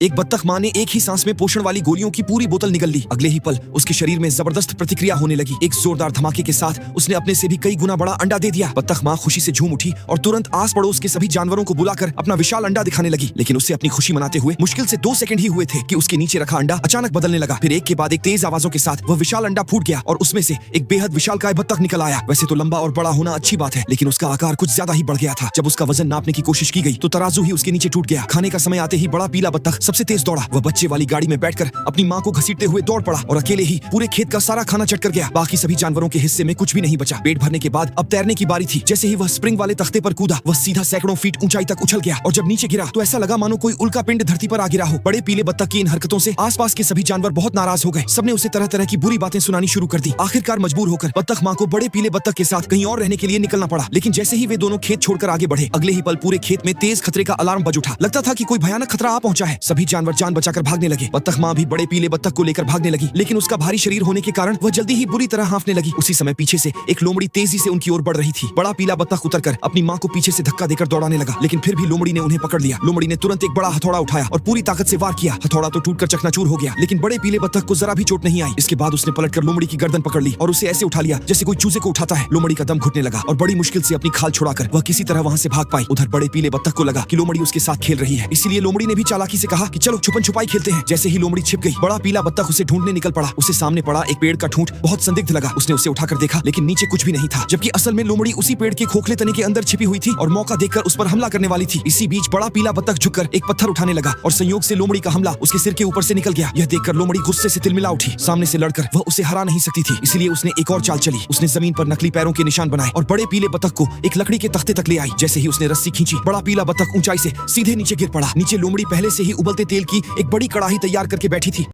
एक बत्तख माँ ने एक ही सांस में पोषण वाली गोलियों की पूरी बोतल निगल ली। अगले ही पल उसके शरीर में जबरदस्त प्रतिक्रिया होने लगी। एक जोरदार धमाके के साथ उसने अपने से भी कई गुना बड़ा अंडा दे दिया। बत्तख माँ खुशी से झूम उठी और तुरंत आस पड़ोस के सभी जानवरों को बुलाकर अपना विशाल अंडा दिखाने लगी। लेकिन उसे अपनी खुशी मनाते हुए मुश्किल से 2 सेकंड ही हुए थे कि उसके नीचे रखा अंडा अचानक बदलने लगा। फिर एक के बाद एक तेज आवाजों के साथ वह विशाल अंडा फूट गया और उसमें से एक बेहद विशालकाय बत्तख निकल आया। वैसे तो लंबा और बड़ा होना अच्छी बात है, लेकिन उसका आकार कुछ ज्यादा ही बढ़ गया था। जब उसका वजन नापने की कोशिश की गई तो तराजू ही उसके नीचे टूट गया। खाने का समय आते ही बड़ा पीला बत्तख सबसे तेज दौड़ा। वह बच्चे वाली गाड़ी में बैठकर अपनी माँ को घसीटते हुए दौड़ पड़ा और अकेले ही पूरे खेत का सारा खाना चट कर गया। बाकी सभी जानवरों के हिस्से में कुछ भी नहीं बचा। पेट भरने के बाद अब तैरने की बारी थी। जैसे ही वह स्प्रिंग वाले तख्ते पर कूदा, वह सीधा सैकड़ों फीट ऊंचाई तक उछल गया और जब नीचे गिरा तो ऐसा लगा मानो कोई उल्का पिंड धरती पर आ गिरा हो। बड़े पीले बत्तख की इन हरकतों से आसपास के सभी जानवर बहुत नाराज हो गए। सबने उसे तरह तरह की बुरी बातें सुनानी शुरू कर दी। आखिरकार मजबूर होकर बत्तख माँ को बड़े पीले बत्तख के साथ कहीं और रहने के लिए निकलना पड़ा। लेकिन जैसे ही वे दोनों खेत छोड़कर आगे बढ़े, अगले ही पल पूरे खेत में तेज खतरे का अलार्म बज उठा। लगता था कि कोई भयानक खतरा आ पहुंचा है। सभी जानवर जान बचाकर भागने लगे। बत्तख माँ भी बड़े पीले बत्तख को लेकर भागने लगी, लेकिन उसका भारी शरीर होने के कारण वह जल्दी ही बुरी तरह हांफने लगी। उसी समय पीछे से एक लोमड़ी तेजी से उनकी ओर बढ़ रही थी। बड़ा पीला बत्तख उतरकर अपनी माँ को पीछे से धक्का देकर दौड़ाने लगा, लेकिन फिर भी लोमड़ी ने उन्हें पकड़ लिया। लोमड़ी ने तुरंत एक बड़ा हथौड़ा उठाया और पूरी ताकत से वार किया। हथौड़ा तो टूटकर चकनाचूर हो गया, लेकिन बड़े पीले बत्तख को जरा भी चोट नहीं आई। इसके बाद उसने पलटकर लोमड़ी की गर्दन पकड़ ली और उसे ऐसे उठा लिया जैसे कोई चूजे को उठाता है। लोमड़ी का दम घुटने लगा और बड़ी मुश्किल से अपनी खाल छुड़ाकर वह किसी तरह वहां से भाग पाई। उधर बड़े पीले बत्तख को लगा कि लोमड़ी उसके साथ खेल रही है, इसीलिए लोमड़ी ने भी चालाकी से कहा कि चलो छुपन छुपाई खेलते हैं। जैसे ही लोमड़ी छिप गई, बड़ा पीला बत्तख उसे ढूंढने निकल पड़ा। उसे सामने पड़ा एक पेड़ का ठूंठ बहुत संदिग्ध लगा। उसने उसे उठाकर देखा, लेकिन नीचे कुछ भी नहीं था, जबकि असल में लोमड़ी उसी पेड़ के खोखले तने के अंदर छिपी हुई थी और मौका देखकर उस पर हमला करने वाली थी। इसी बीच बड़ा पीला बत्तख झुककर एक पत्थर उठाने लगा और संयोग से लोमड़ी का हमला उसके सिर के ऊपर से निकल गया। यह देखकर लोमड़ी गुस्से से तिलमिला उठी। सामने से लड़कर वह उसे हरा नहीं सकती थी, इसलिए उसने एक और चाल चली। उसने जमीन पर नकली पैरों के निशान बनाए और बड़े पीले बत्तख को एक लकड़ी के तख्ते तक ले आई। जैसे ही उसने रस्सी खींची, बड़ा पीला बत्तख ऊंचाई से सीधे नीचे गिर पड़ा। नीचे लोमड़ी पहले से ही उबलते तेल की एक बड़ी कड़ाही तैयार करके बैठी थी।